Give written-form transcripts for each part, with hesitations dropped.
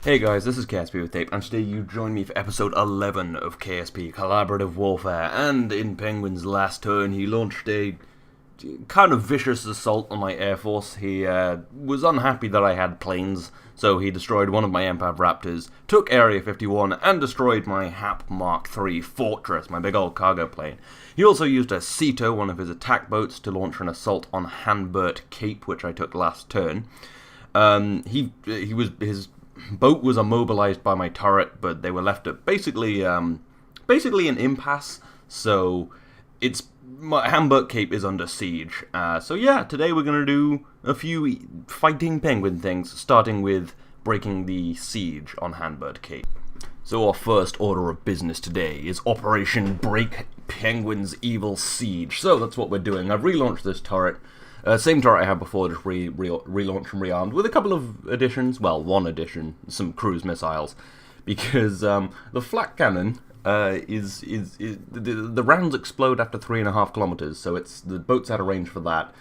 Hey guys, this is KSP with Tape, and today you join me for episode 11 of KSP Collaborative Warfare. And in Penguin's last turn, he launched a kind of vicious assault on my air force. He was unhappy that I had planes, so he destroyed one of my Empav Raptors, took Area 51, and destroyed my HAP Mark III Fortress, my big old cargo plane. He also used a Ceto, one of his attack boats, to launch an assault on Hanbert Cape, which I took last turn. His boat was immobilized by my turret, but they were left at basically an impasse. So my Hamburg Cape is under siege. So yeah, today we're gonna do a few fighting penguin things, starting with breaking the siege on Hamburg Cape. So our first order of business today is Operation Break Penguin's Evil Siege. So that's what we're doing. I've relaunched this turret. Same turret I had before, just relaunched and rearmed with a couple of additions. Well, one addition, some cruise missiles, because the flak cannon the rounds explode after 3.5 kilometers, so the boat's out of range for that.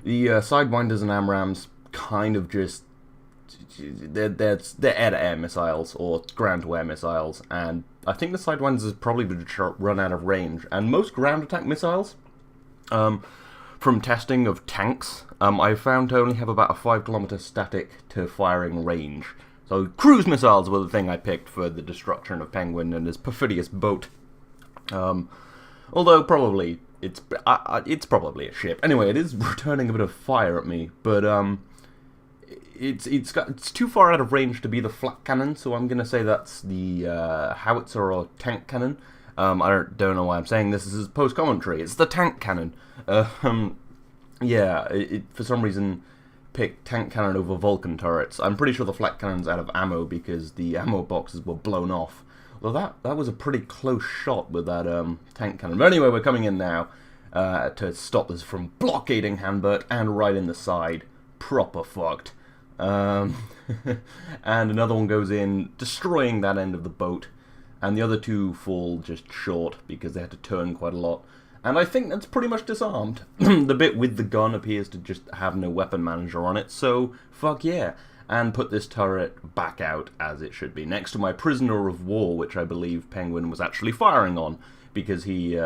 The sidewinders and AMRAAMs kind of just they're air-to-air missiles or ground-to-air missiles, and I think the sidewinders is probably going to run out of range. And most ground attack missiles, from testing of tanks, I found to only have about a 5-kilometer static to firing range. So cruise missiles were the thing I picked for the destruction of Penguin and his perfidious boat. Although probably it's probably a ship. Anyway, it is returning a bit of fire at me, but it's too far out of range to be the flak cannon, so I'm gonna say that's the howitzer or tank cannon. I don't know why I'm saying this. This is post-commentary. It's the tank cannon. Yeah, for some reason picked tank cannon over Vulcan turrets. I'm pretty sure the flak cannon's out of ammo because the ammo boxes were blown off. Well, that was a pretty close shot with that tank cannon. But anyway, we're coming in now to stop this from blockading Hanbert and right in the side. Proper fucked. And another one goes in, destroying that end of the boat. And the other two fall just short because they had to turn quite a lot. And I think that's pretty much disarmed. The bit with the gun appears to just have no weapon manager on it, so fuck yeah. And put this turret back out as it should be, next to my prisoner of war, which I believe Penguin was actually firing on, because he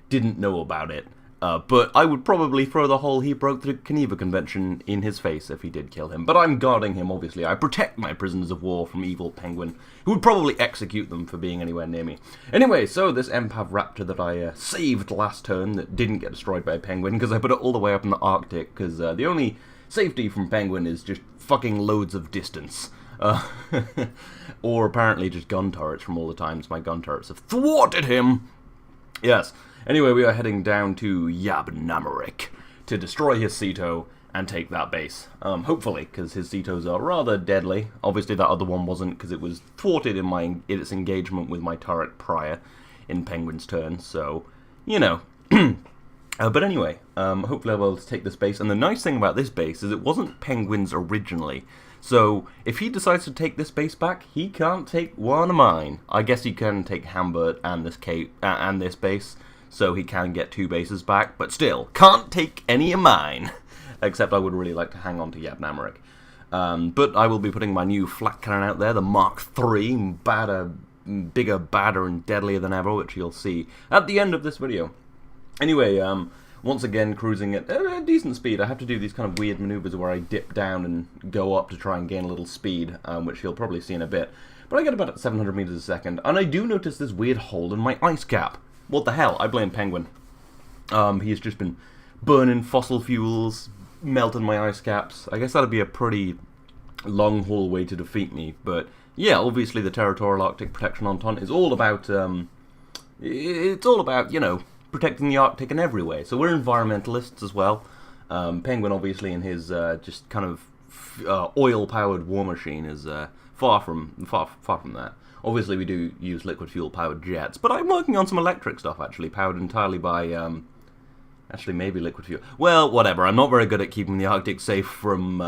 didn't know about it. But I would probably throw the whole "he broke the Geneva Convention" in his face if he did kill him. But I'm guarding him, obviously. I protect my prisoners of war from evil Penguin, who would probably execute them for being anywhere near me. Anyway, so this Empav Raptor that I saved last turn that didn't get destroyed by a Penguin, because I put it all the way up in the Arctic, because the only safety from Penguin is just fucking loads of distance. Or apparently just gun turrets from all the times my gun turrets have thwarted him. Yes. Anyway, we are heading down to Yabnamarik to destroy his Ceto and take that base. Hopefully, because his Cetos are rather deadly. Obviously, that other one wasn't, because it was thwarted in its engagement with my turret prior in Penguin's turn. So, you know. But anyway, hopefully I'll be able to take this base. And the nice thing about this base is it wasn't Penguin's originally. So, if he decides to take this base back, he can't take one of mine. I guess he can take Hambert and this cape and this base. So he can get 2 bases back, but still, can't take any of mine. Except I would really like to hang on to Yabnamarik. But I will be putting my new flak cannon out there, the Mark III, bigger, badder, and deadlier than ever, which you'll see at the end of this video. Anyway, once again, cruising at a decent speed. I have to do these kind of weird maneuvers where I dip down and go up to try and gain a little speed, which you'll probably see in a bit. But I get about 700 meters a second, and I do notice this weird hole in my ice cap. What the hell? I blame Penguin. He's just been burning fossil fuels, melting my ice caps. I guess that'd be a pretty long-haul way to defeat me. But yeah, obviously the Territorial Arctic Protection Entente is all about, it's all about, you know, protecting the Arctic in every way. So we're environmentalists as well. Penguin, obviously, in his just kind of oil-powered war machine is far from that. Obviously, we do use liquid fuel-powered jets, but I'm working on some electric stuff, actually, powered entirely by, actually, maybe liquid fuel. Well, whatever, I'm not very good at keeping the Arctic safe from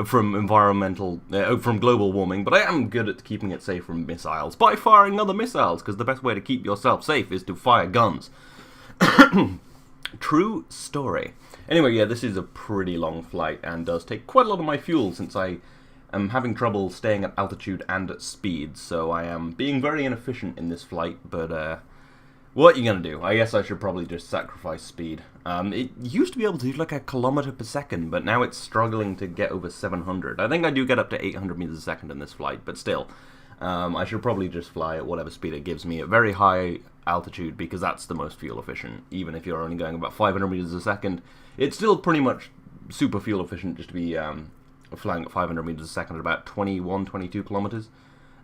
from global warming, but I am good at keeping it safe from missiles, by firing other missiles, because the best way to keep yourself safe is to fire guns. True story. Anyway, yeah, this is a pretty long flight, and does take quite a lot of my fuel, since I am having trouble staying at altitude and at speed, so I am being very inefficient in this flight, but what are you going to do? I guess I should probably just sacrifice speed. It used to be able to do like a kilometer per second, but now it's struggling to get over 700. I think I do get up to 800 meters a second in this flight, but still, I should probably just fly at whatever speed it gives me at very high altitude, because that's the most fuel efficient. Even if you're only going about 500 meters a second, it's still pretty much super fuel efficient just to be flying at 500 meters a second at about 21, 22 kilometers.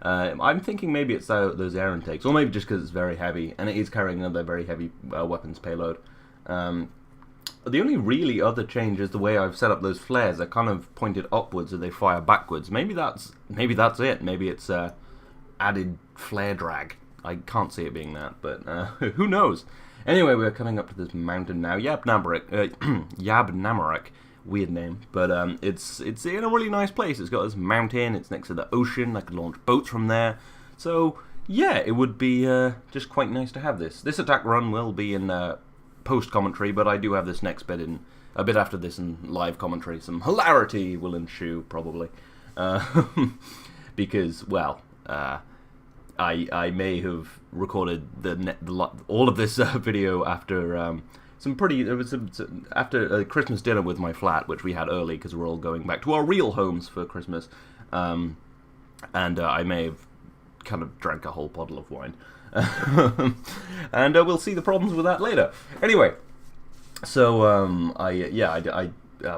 I'm thinking maybe it's those air intakes, or maybe just because it's very heavy, and it is carrying another very heavy weapons payload. The only really other change is the way I've set up those flares. They're kind of pointed upwards, and they fire backwards. Maybe that's it. Maybe it's added flare drag. I can't see it being that, but who knows? Anyway, we're coming up to this mountain now, Yabnamarek. Weird name, but it's in a really nice place. It's got this mountain, it's next to the ocean, I could launch boats from there. So, yeah, it would be just quite nice to have this. This attack run will be in post-commentary, but I do have this next bit in, a bit after this in live commentary. Some hilarity will ensue, probably. Because, well, I may have recorded all of this video after... after a Christmas dinner with my flat, which we had early because we're all going back to our real homes for Christmas, and I may have kind of drank a whole bottle of wine, and we'll see the problems with that later. Anyway, so I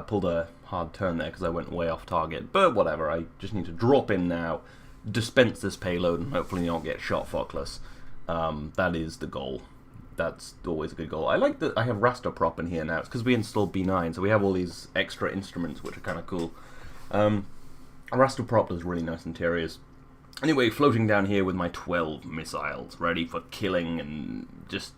pulled a hard turn there because I went way off target, but whatever. I just need to drop in now, dispense this payload, and hopefully not get shot fuckless. That is the goal. That's always a good goal. I like that I have raster prop in here now. It's because we installed B9, so we have all these extra instruments, which are kind of cool. Raster prop does really nice interiors. Anyway, floating down here with my 12 missiles, ready for killing, and just...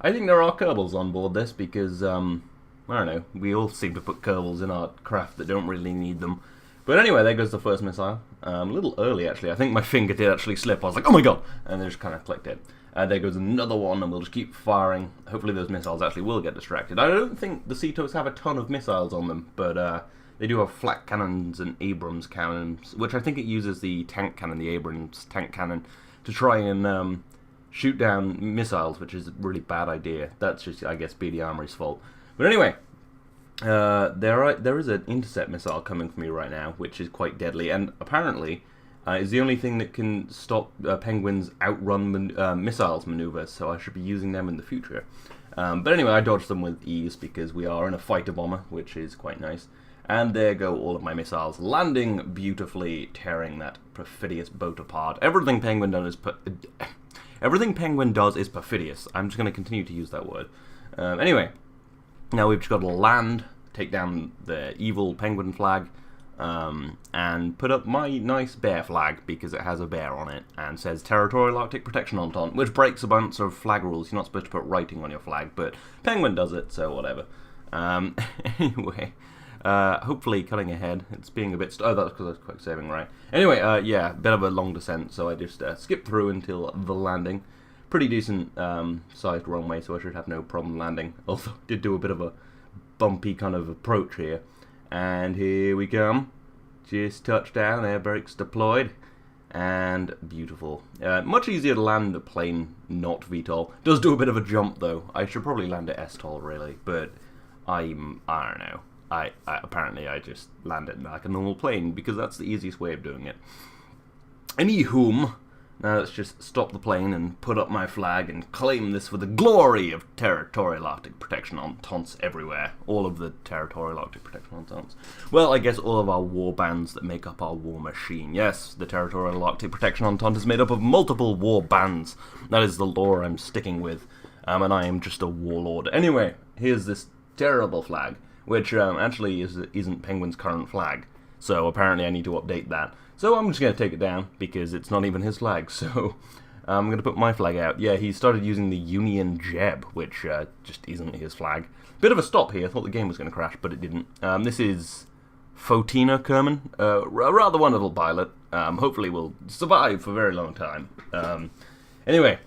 I think there are Kerbals on board this, because, I don't know, we all seem to put Kerbals in our craft that don't really need them. But anyway, there goes the first missile. A little early, actually. I think my finger did actually slip. I was like, oh my god! And then just kind of clicked it. There goes another one, and we'll just keep firing. Hopefully those missiles actually will get distracted. I don't think the Cetos have a ton of missiles on them, but they do have flak cannons and Abrams cannons, which I think it uses the tank cannon, the Abrams tank cannon, to try and shoot down missiles, which is a really bad idea. That's just, I guess, BD Armory's fault. But anyway, there is an intercept missile coming for me right now, which is quite deadly, and apparently... is the only thing that can stop Penguin's outrun missiles maneuver, so I should be using them in the future. But anyway, I dodged them with ease because we are in a fighter bomber, which is quite nice. And there go all of my missiles, landing beautifully, tearing that perfidious boat apart. Everything Penguin does is perfidious. I'm just going to continue to use that word. Anyway, now we've just got to land, take down the evil Penguin flag, and put up my nice bear flag because it has a bear on it and says Territorial Arctic Protection Entente, which breaks a bunch of flag rules. You're not supposed to put writing on your flag, but Penguin does it, so whatever. Anyway, hopefully cutting ahead. It's being a bit... oh, that's because I was quick saving, right? Anyway, yeah, bit of a long descent, so I just skipped through until the landing. Pretty decent sized runway, so I should have no problem landing. Although I did do a bit of a bumpy kind of approach here. And here we come. Just touchdown, air brakes deployed. And beautiful. Much easier to land a plane not VTOL. Does do a bit of a jump though. I should probably land at STOL really, but I don't know. Apparently I just land it like a normal plane because that's the easiest way of doing it. Anywhom, now let's just stop the plane and put up my flag and claim this for the glory of Territorial Arctic Protection Ententes everywhere. All of the Territorial Arctic Protection Ententes. Well, I guess all of our war bands that make up our war machine. Yes, the Territorial Arctic Protection Entente is made up of multiple war bands. That is the lore I'm sticking with. And I am just a warlord. Anyway, here's this terrible flag, which actually isn't Penguin's current flag. So apparently I need to update that. So I'm just going to take it down, because it's not even his flag, so I'm going to put my flag out. Yeah, he started using the Union Jeb, which just isn't his flag. Bit of a stop here, I thought the game was going to crash, but it didn't. This is Fotina Kerman, a rather wonderful pilot. Hopefully will survive for a very long time. Anyway,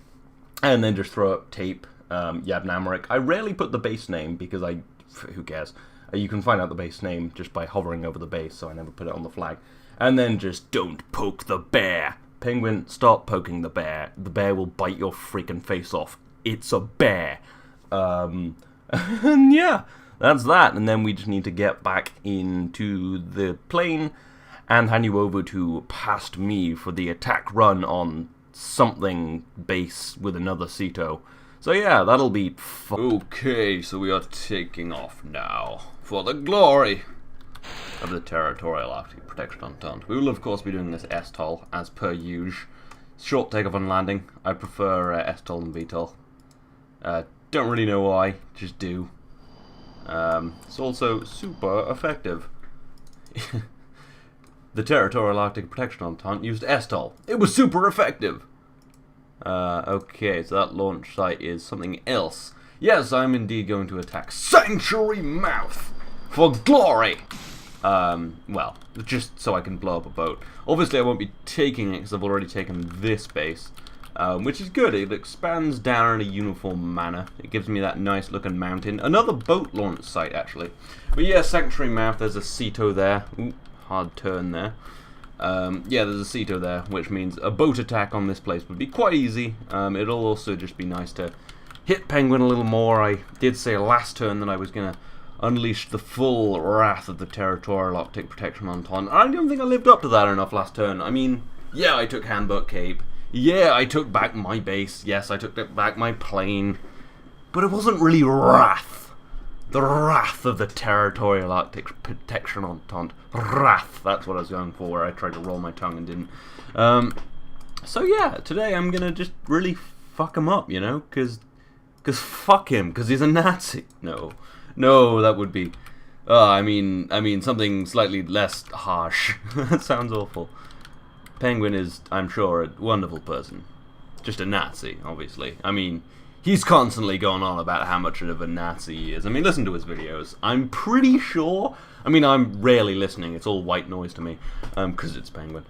and then just throw up tape, Yabnamarek. I rarely put the base name, because who cares? You can find out the base name just by hovering over the base, so I never put it on the flag. And then just don't poke the bear. Penguin, stop poking the bear. The bear will bite your freaking face off. It's a bear. And yeah, that's that. And then we just need to get back into the plane and hand you over to past me for the attack run on something base with another Ceto. So yeah, that'll be fun. Okay, so we are taking off now for the glory of the Territorial Arctic Protection Entente. We will of course be doing this STOL as per usual. Short takeoff and landing. I prefer STOL and VTOL. Don't really know why, just do. It's also super effective. The Territorial Arctic Protection Entente used STOL. It was super effective! Okay, so that launch site is something else. Yes, I'm indeed going to attack Sanctuary Mouth for glory! Well, just so I can blow up a boat. Obviously I won't be taking it because I've already taken this base, which is good. It expands down in a uniform manner. It gives me that nice looking mountain. Another boat launch site, actually. But yeah, Sanctuary Mouth, there's a Ceto there. Ooh, hard turn there. Yeah, there's a Ceto there, which means a boat attack on this place would be quite easy. It'll also just be nice to hit Penguin a little more. I did say last turn that I was going to unleash the full wrath of the Territorial Arctic Protection Entente. I don't think I lived up to that enough last turn. I mean, yeah, I took Handbook Cape. Yeah, I took back my base. Yes, I took back my plane. But it wasn't really wrath. The wrath of the Territorial Arctic Protection Entente. Wrath, that's what I was going for, where I tried to roll my tongue and didn't. So yeah, today I'm gonna just really fuck him up, you know? Cause fuck him, cause he's a Nazi. No, that would be... I mean something slightly less harsh. That sounds awful. Penguin is, I'm sure, a wonderful person. Just a Nazi, obviously. I mean, he's constantly going on about how much of a Nazi he is. I mean, listen to his videos. I'm pretty sure... I mean, I'm rarely listening. It's all white noise to me. Because it's Penguin.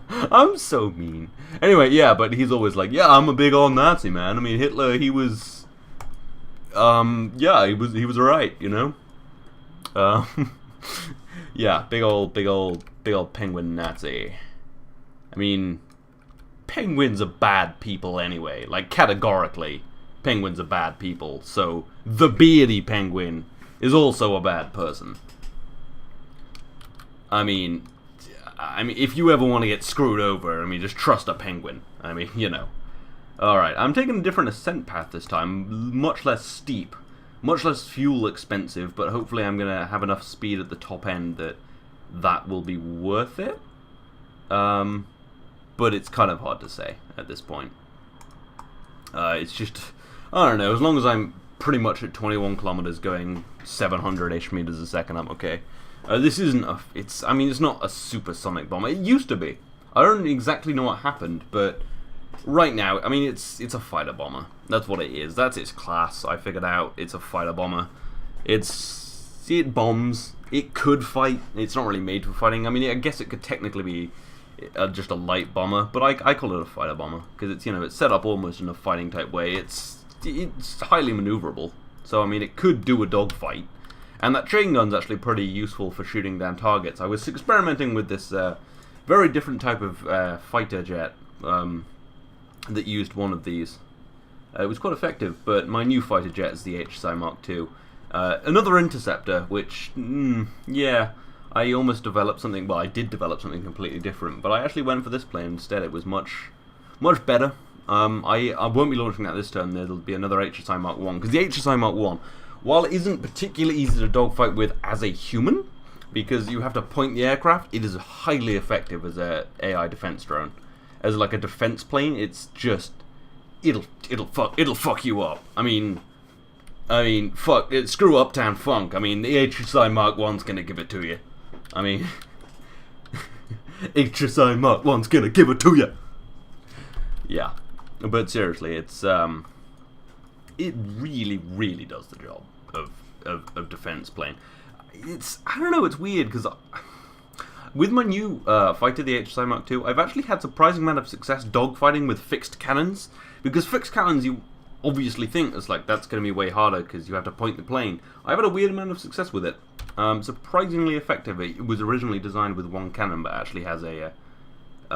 I'm so mean. Anyway, yeah, but he's always like, yeah, I'm a big old Nazi, man. I mean, Hitler, he was... yeah, he was alright, you know? Yeah, big old Penguin Nazi. I mean, penguins are bad people anyway. Like, categorically, penguins are bad people. So, the beardy penguin is also a bad person. I mean, if you ever want to get screwed over, I mean, just trust a penguin. I mean, you know. Alright, I'm taking a different ascent path this time. Much less steep. Much less fuel expensive, but hopefully I'm going to have enough speed at the top end that will be worth it. But it's kind of hard to say at this point. It's just, I don't know, as long as I'm pretty much at 21 kilometers going 700-ish meters a second, I'm okay. This isn't it's not a supersonic bomber. It used to be. I don't exactly know what happened, but right now, I mean, it's a fighter bomber. That's what it is. That's its class. I figured out it's a fighter bomber. It bombs. It could fight. It's not really made for fighting. I mean, I guess it could technically be just a light bomber, but I call it a fighter bomber because it's, you know, it's set up almost in a fighting type way. It's highly maneuverable. So I mean, it could do a dogfight, and that chain gun's actually pretty useful for shooting down targets. I was experimenting with this very different type of fighter jet that used one of these. It was quite effective, but my new fighter jet is the HSI Mark II. Another interceptor, which, yeah, I almost developed something, well, I did develop something completely different, but I actually went for this plane instead. It was much better. I won't be launching that this turn. There'll be another HSI Mark I, because the HSI Mark I, while it isn't particularly easy to dogfight with as a human, because you have to point the aircraft, it is highly effective as a AI defense drone. As like a defense plane, it's just, it'll fuck you up. I mean, fuck, screw Uptown Funk. I mean, the HSI Mark I's gonna give it to you. I mean, HSI Mark I's gonna give it to you. Yeah, but seriously, it's it really does the job of defense plane. I don't know, it's weird because with my new fighter, the HSI Mark II, I've actually had surprising amount of success dogfighting with fixed cannons, because fixed cannons, you obviously think it's like that's going to be way harder because you have to point the plane. I've had a weird amount of success with it. Surprisingly effective. It was originally designed with one cannon, but actually has a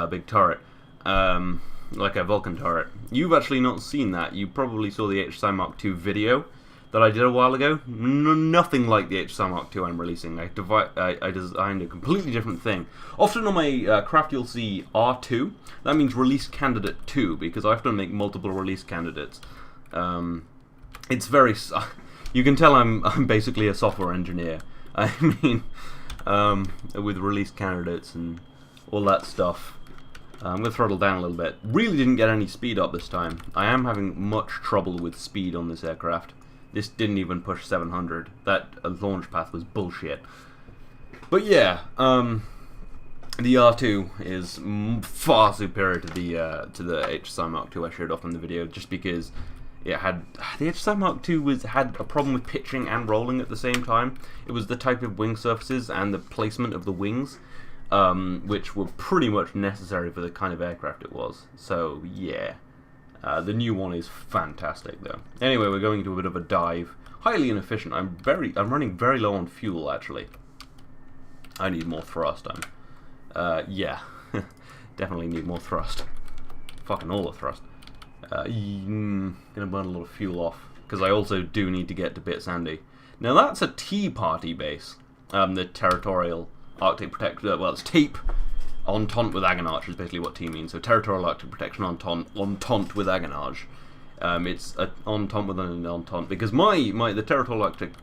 big turret, like a Vulcan turret. You've actually not seen that. You probably saw the HSI Mark II video that I did a while ago. Nothing like the HSI Mark II I'm releasing. I designed a completely different thing. Often on my craft you'll see R2. That means release candidate 2, because I have to make multiple release candidates. It's very... You can tell I'm basically a software engineer. I mean, with release candidates and all that stuff. I'm going to throttle down a little bit. Really didn't get any speed up this time. I am having much trouble with speed on this aircraft. This didn't even push 700. That launch path was bullshit. But yeah, the R2 is far superior to the HSI Mark II I showed off in the video, just because it had the HSI Mark II had a problem with pitching and rolling at the same time. It was the type of wing surfaces and the placement of the wings, which were pretty much necessary for the kind of aircraft it was. So yeah. The new one is fantastic, though. Anyway, we're going into a bit of a dive. Highly inefficient. I'm running very low on fuel, actually. I need more thrust. Yeah, definitely need more thrust. Fucking all the thrust. Gonna burn a lot of fuel off because I also do need to get to Bit Sandy. Now that's a Tea Party base. The Territorial Arctic Protector. Well, it's TAPE. Entente with Agonage is basically what T means. So Territorial Arctic Protection Entente with Agonage. It's an Entente with an Entente because the Territorial Arctic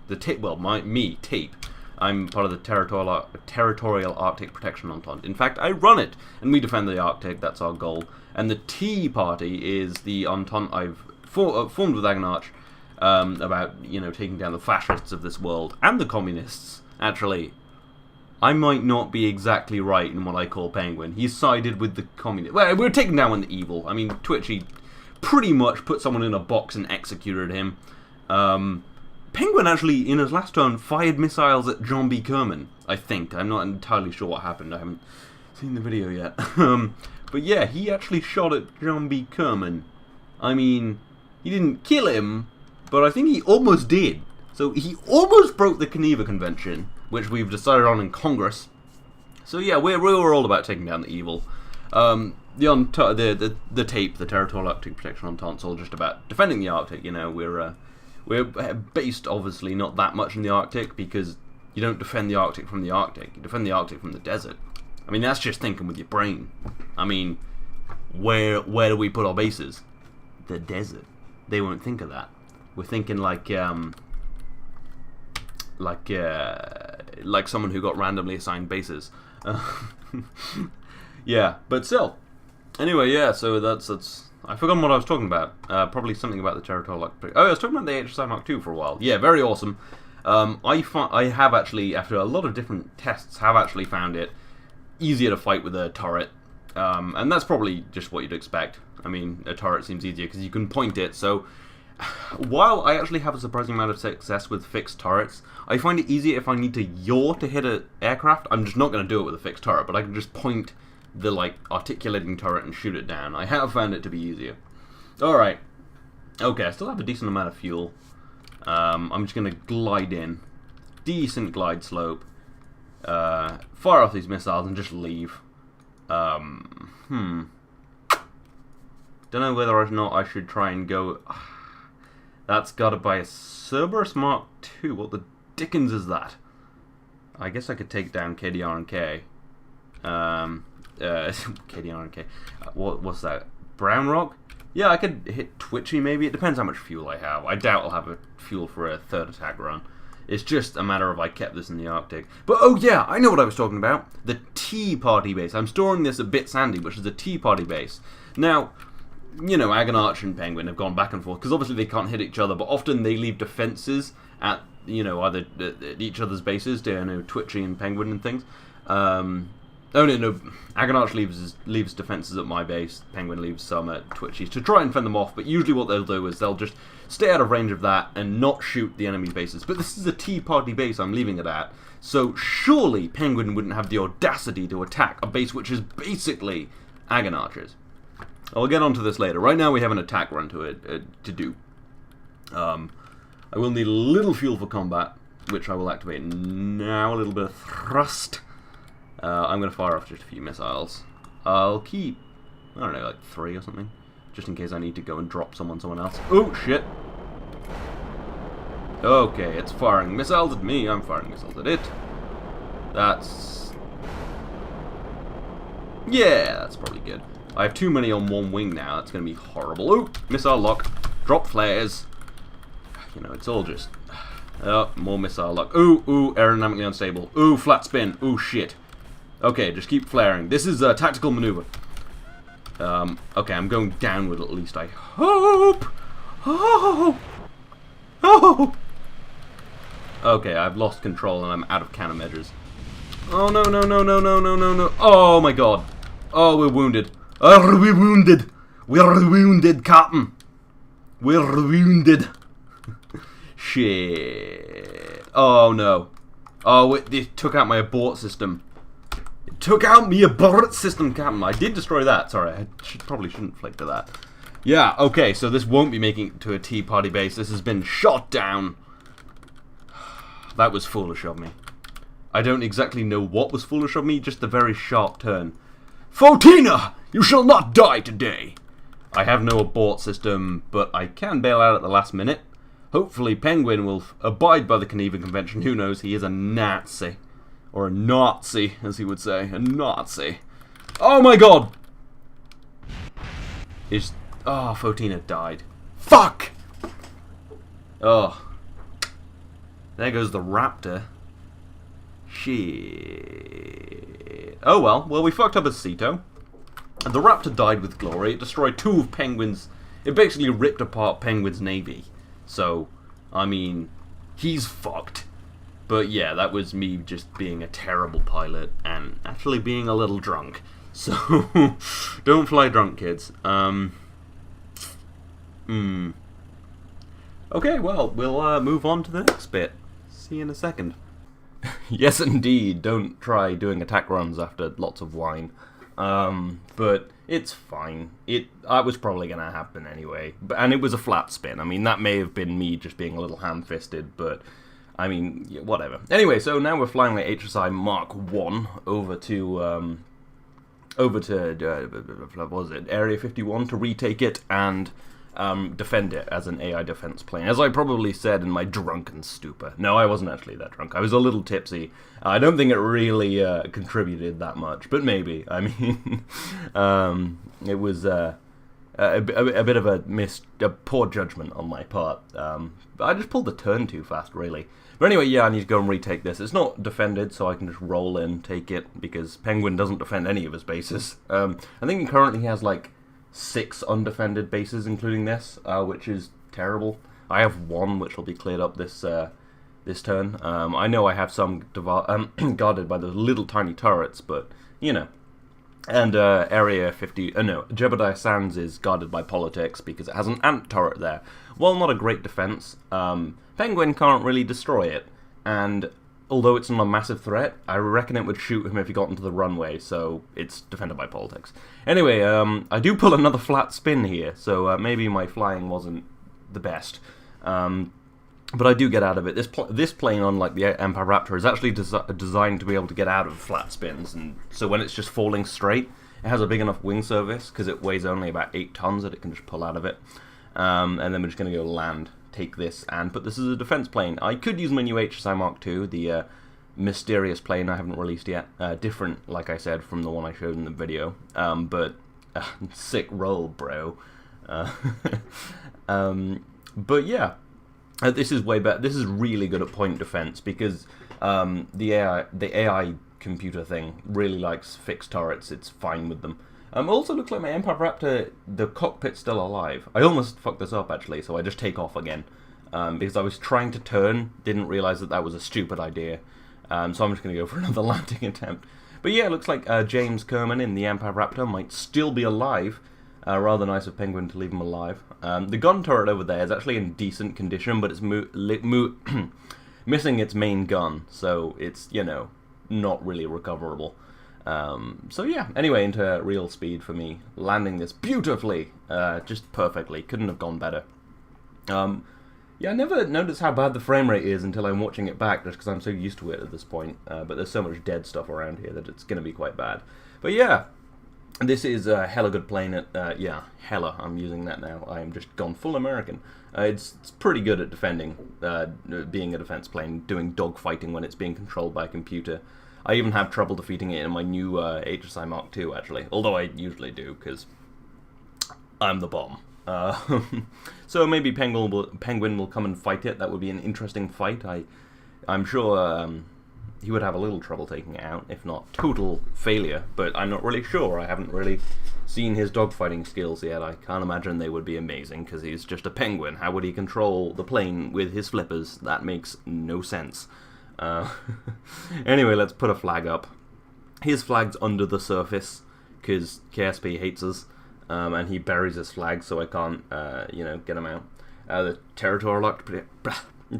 TAPE. I'm part of the Territorial Arctic Protection Entente. In fact, I run it, and we defend the Arctic. That's our goal. And the Tea Party is the Entente I've formed with Agonage about taking down the fascists of this world and the communists. Actually, I might not be exactly right in what I call Penguin. He's sided with the communists. Well, we're taking down the evil. I mean, Twitchy pretty much put someone in a box and executed him. Penguin actually, in his last turn, fired missiles at John B. Kerman, I think. I'm not entirely sure what happened. I haven't seen the video yet. But yeah, he actually shot at John B. Kerman. I mean, he didn't kill him, but I think he almost did. So he almost broke the Geneva Convention, which we've decided on in Congress. So yeah, we're all about taking down the evil. The TAPE, the Territorial Arctic Protection Entente, is all just about defending the Arctic. We're based, obviously, not that much in the Arctic, because you don't defend the Arctic from the Arctic. You defend the Arctic from the desert. I mean, that's just thinking with your brain. I mean, where do we put our bases? The desert. They won't think of that. We're thinking like someone who got randomly assigned bases. Yeah, but still. Anyway, yeah, so that's I forgot what I was talking about. Probably something about the Territorial Arctic. Oh, I was talking about the HSI Mark II for a while. Yeah, very awesome. I have actually, after a lot of different tests, have actually found it easier to fight with a turret. And that's probably just what you'd expect. I mean, a turret seems easier because you can point it, so while I actually have a surprising amount of success with fixed turrets, I find it easier if I need to yaw to hit an aircraft. I'm just not going to do it with a fixed turret, but I can just point the articulating turret and shoot it down. I have found it to be easier. Alright. Okay, I still have a decent amount of fuel. I'm just going to glide in. Decent glide slope. Fire off these missiles and just leave. Don't know whether or not I should try and go... That's gotta be a Cerberus Mark II. What the dickens is that? I guess I could take down KDR and K. KDR and K. What's that? Brown Rock? Yeah, I could hit Twitchy maybe. It depends how much fuel I have. I doubt I'll have a fuel for a third attack run. It's just a matter of I kept this in the Arctic. But oh yeah, I know what I was talking about. The Tea Party base. I'm storing this at Bit Sandy, which is a Tea Party base. Now, Agonarch and Penguin have gone back and forth, because obviously they can't hit each other, but often they leave defenses at, either at each other's bases, Twitchy and Penguin and things. Agonarch leaves defenses at my base, Penguin leaves some at Twitchy's to try and fend them off, but usually what they'll do is they'll just stay out of range of that and not shoot the enemy's bases. But this is a Tea Party base I'm leaving it at, so surely Penguin wouldn't have the audacity to attack a base which is basically Agonarch's. I'll get onto this later. Right now we have an attack run to do. I will need a little fuel for combat, which I will activate now. A little bit of thrust. I'm going to fire off just a few missiles. I'll keep, I don't know, like 3 or something, just in case I need to go and drop someone else. Oh, shit. Okay, it's firing missiles at me. I'm firing missiles at it. That's... yeah, that's probably good. I have too many on one wing now. That's going to be horrible. Ooh, missile lock. Drop flares. You know, it's all just... oh, more missile lock. Ooh, ooh, aerodynamically unstable. Ooh, flat spin. Ooh, shit. Okay, just keep flaring. This is a tactical maneuver. Okay, I'm going downward at least, I hope. Oh! Oh! Okay, I've lost control and I'm out of countermeasures. Oh, no, no, no, no, no, no, no, no. Oh, my God. Oh, we're wounded. Oh, we're wounded. We're wounded, Captain. We're wounded. Shit. Oh, no. Oh, it took out my abort system. It took out my abort system, Captain. I did destroy that. Sorry, I probably shouldn't flick to that. Yeah, okay, so this won't be making it to a Tea Party base. This has been shot down. That was foolish of me. I don't exactly know what was foolish of me, just the very sharp turn. Fotina! You shall not die today! I have no abort system, but I can bail out at the last minute. Hopefully Penguin will abide by the Geneva Convention. Who knows, he is a Nazi. Or a Nazi, as he would say. A Nazi. Oh my God! Oh, Fotina died. Fuck! Oh. There goes the Raptor. Shit. Oh well. Well, we fucked up as Ceto. And the Raptor died with glory. It destroyed 2 of Penguin's... it basically ripped apart Penguin's navy. So, I mean, he's fucked. But yeah, that was me just being a terrible pilot and actually being a little drunk. So, don't fly drunk, kids. Okay, well, we'll move on to the next bit. See you in a second. Yes, indeed. Don't try doing attack runs after lots of wine. But it's fine. That was probably going to happen anyway. And it was a flat spin. I mean, that may have been me just being a little ham-fisted, but... I mean, yeah, whatever. Anyway, so now we're flying the HSI Mark 1 over to what was it, Area 51 to retake it and defend it as an AI defense plane. As I probably said in my drunken stupor. No, I wasn't actually that drunk. I was a little tipsy. I don't think it really contributed that much, but maybe. I mean, it was a bit of a poor judgment on my part. I just pulled the turn too fast, really. But anyway, yeah, I need to go and retake this. It's not defended, so I can just roll in, take it, because Penguin doesn't defend any of his bases. I think he currently has, like, 6 undefended bases, including this, which is terrible. I have 1, which will be cleared up this turn. I know I have some guarded by those little tiny turrets, but, you know. And Area 50... no, Jebediah Sands is guarded by politics because it has an ant turret there. While not a great defense, Penguin can't really destroy it. And although it's not a massive threat, I reckon it would shoot him if he got into the runway, so it's defended by politics. Anyway, I do pull another flat spin here, so maybe my flying wasn't the best. But I do get out of it. This plane, unlike the Empire Raptor, is actually designed to be able to get out of flat spins, and so when it's just falling straight, it has a big enough wing service, because it weighs only about 8 tons that it can just pull out of it. And then we're just going to go land, take this, and put this as a defense plane. I could use my new HSI Mark II, the mysterious plane I haven't released yet. Different, like I said, from the one I showed in the video. But sick roll, bro. But yeah. This is way better. This is really good at point defense because the AI computer thing really likes fixed turrets. It's fine with them. Also looks like my Empire Raptor, the cockpit's still alive. I almost fucked this up actually, so I just take off again because I was trying to turn, didn't realize that was a stupid idea. So I'm just going to go for another landing attempt. But yeah, it looks like James Kerman in the Empire Raptor might still be alive. Rather nice of Penguin to leave him alive. The gun turret over there is actually in decent condition, but it's missing its main gun, so it's, you know, not really recoverable. So yeah, anyway, into real speed for me. Landing this beautifully, just perfectly. Couldn't have gone better. Yeah, I never noticed how bad the frame rate is until I'm watching it back, just because I'm so used to it at this point. But there's so much dead stuff around here that it's going to be quite bad. But yeah, this is a hella good plane at, yeah, hella, I'm using that now. I am just gone full American. It's pretty good at defending, being a defense plane, doing dogfighting when it's being controlled by a computer. I even have trouble defeating it in my new HSI Mark II, actually. Although I usually do, because I'm the bomb. So maybe Penguin will come and fight it. That would be an interesting fight. I'm sure he would have a little trouble taking it out, if not total failure. But I'm not really sure. I haven't really seen his dogfighting skills yet. I can't imagine they would be amazing, because he's just a penguin. How would he control the plane with his flippers? That makes no sense. Anyway, let's put a flag up. His flag's under the surface, because KSP hates us. And he buries his flag, so I can't, get him out. The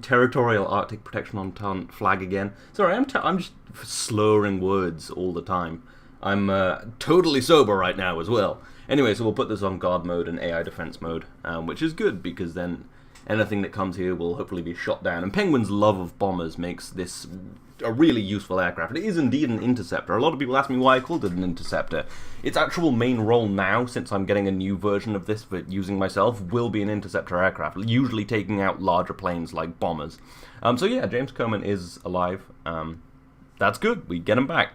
Territorial Arctic Protection Entente flag again. Sorry, I'm just slurring words all the time. I'm totally sober right now as well. Anyway, so we'll put this on guard mode and AI defense mode, which is good, because then anything that comes here will hopefully be shot down. And Penguin's love of bombers makes this a really useful aircraft. It is indeed an interceptor. A lot of people ask me why I called it an interceptor. Its actual main role now, since I'm getting a new version of this for using myself, will be an interceptor aircraft, usually taking out larger planes like bombers. So yeah, James Coleman is alive. That's good. We get him back.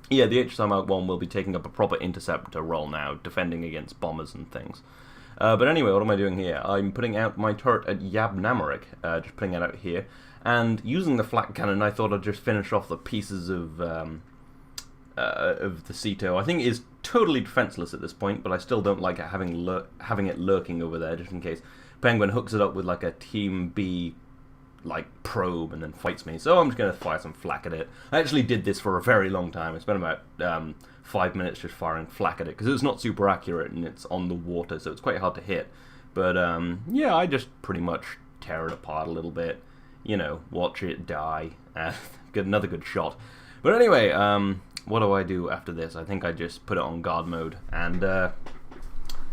Yeah, the HSI Mark I will be taking up a proper interceptor role now, defending against bombers and things. But anyway, what am I doing here? I'm putting out my turret at Yab Namarik, just putting it out here. And using the flak cannon, I thought I'd just finish off the pieces of the Ceto. I think it is totally defenseless at this point, but I still don't like it having it lurking over there, just in case Penguin hooks it up with like a Team B probe and then fights me. So I'm just going to fire some flak at it. I actually did this for a very long time. I spent about 5 minutes just firing flak at it, because it's not super accurate and it's on the water, so it's quite hard to hit. But yeah, I just pretty much tear it apart a little bit. Watch it die. Get another good shot. But anyway, what do I do after this? I think I just put it on guard mode and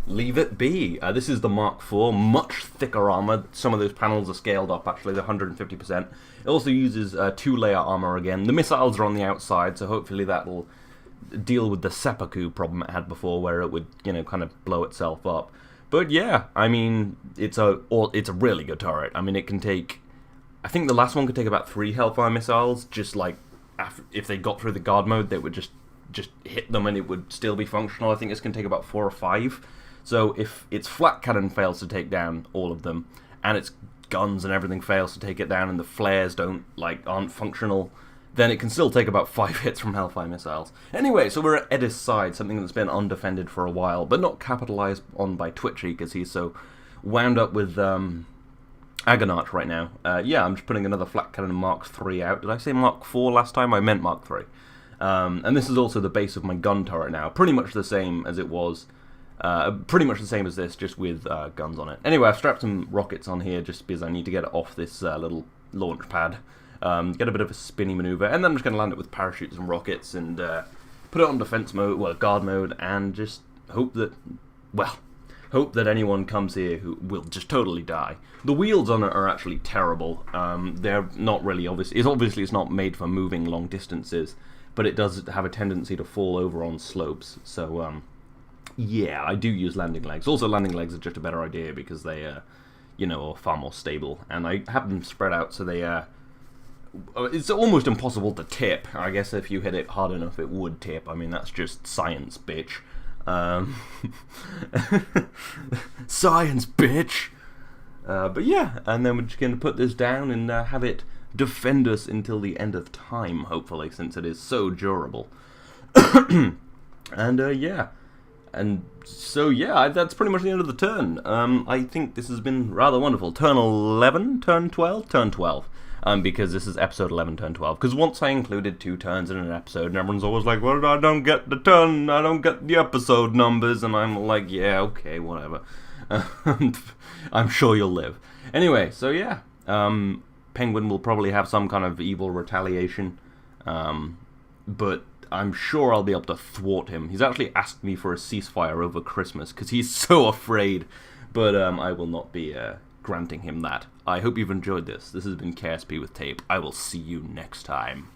leave it be. This is the Mark IV, much thicker armor. Some of those panels are scaled up, actually, they're 150%. It also uses 2-layer armor again. The missiles are on the outside, so hopefully that'll deal with the seppuku problem it had before, where it would, kind of blow itself up. But yeah, I mean, it's a really good turret. I mean, it can take, I think the last one could take about 3 Hellfire missiles, just if they got through the guard mode, they would just hit them and it would still be functional. I think this can take about 4 or 5. So if its flak cannon fails to take down all of them, and its guns and everything fails to take it down, and the flares aren't functional, then it can still take about 5 hits from Hellfire missiles. Anyway, so we're at Edis' side, something that's been undefended for a while, but not capitalized on by Twitchy, because he's so wound up with Agonarch right now. Yeah, I'm just putting another flak cannon Mark III out. Did I say Mark IV last time? I meant Mark III. And this is also the base of my gun turret now. Pretty much the same as it was. Pretty much the same as this, just with guns on it. Anyway, I've strapped some rockets on here just because I need to get it off this little launch pad. Get a bit of a spinny maneuver, and then I'm just going to land it with parachutes and rockets and put it on defense mode, guard mode, and just hope that anyone comes here who will just totally die. The wheels on it are actually terrible. They're not really obvious. It's not made for moving long distances, but it does have a tendency to fall over on slopes. So yeah, I do use landing legs. Also, landing legs are just a better idea because they are far more stable, and I have them spread out so they it's almost impossible to tip. I guess if you hit it hard enough, it would tip. I mean, that's just science, bitch. Science, bitch! But yeah, and then we're just going to put this down and have it defend us until the end of time, hopefully, since it is so durable. And yeah. And so yeah, that's pretty much the end of the turn. I think this has been rather wonderful. Turn 11, turn 12, turn 12. Because this is episode 11, turn 12. Because once I included 2 turns in an episode, and everyone's always like, well, I don't get the turn, I don't get the episode numbers, and I'm like, yeah, okay, whatever. I'm sure you'll live. Anyway, so yeah, Penguin will probably have some kind of evil retaliation, but I'm sure I'll be able to thwart him. He's actually asked me for a ceasefire over Christmas, because he's so afraid, but I will not be granting him that. I hope you've enjoyed this. This has been KSP with Tape. I will see you next time.